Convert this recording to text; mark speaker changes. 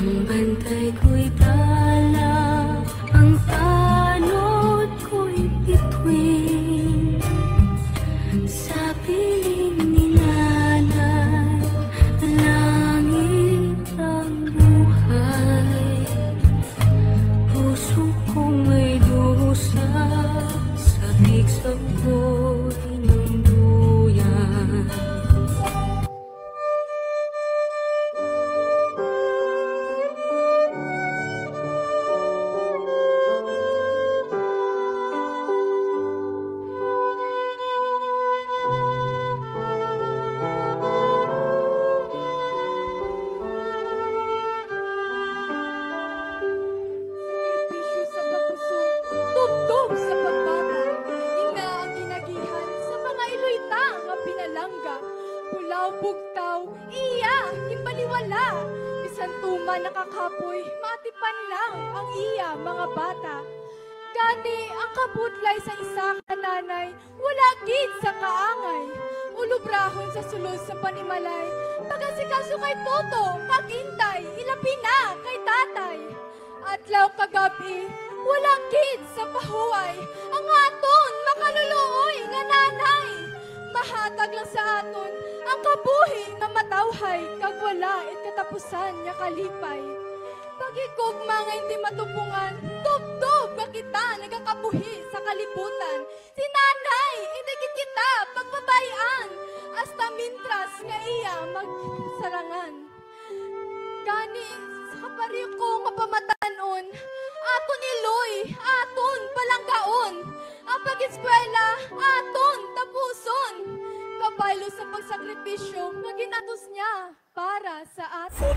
Speaker 1: Ang bantay ko'y tala, ang tanod ko'y bituin. Sa piling ni nanay, langit ang buhay. Puso kong may dusa, sabik sa buhay ng duyan.
Speaker 2: Bugtaw, iya, himbaliwala. Bisan tuma nakakapoy, matipan lang ang iya mga bata. Gani ang kabutlay sa isa ka nanay, wala gid sa kaangay. Ulubrahon sa sulod sa panimalay, pagasikaso kay Toto, kagintay, ilabi na kay tatay. Adlaw kagabi, wala gid sa pahuway, ang aton makaluluoy nga nanay. Mahatag lang sa aton ang kabuhi nga matawhay, kag wala it katapusan nga kalipay. Pagikugma nga hindi matupungan, tubtob ba kita nagakabuhi sa kalibutan. Si nanay, hindi kita pagbabayan, hasta mintras nga iya magsarangan. Gani, sa kapari ko nga pamatanon, aton iloy, aton palanggaon, ang pag-eskwela, aton tapuson. Kabaylo sa pagsakripisyo na ginatos niya para sa atin.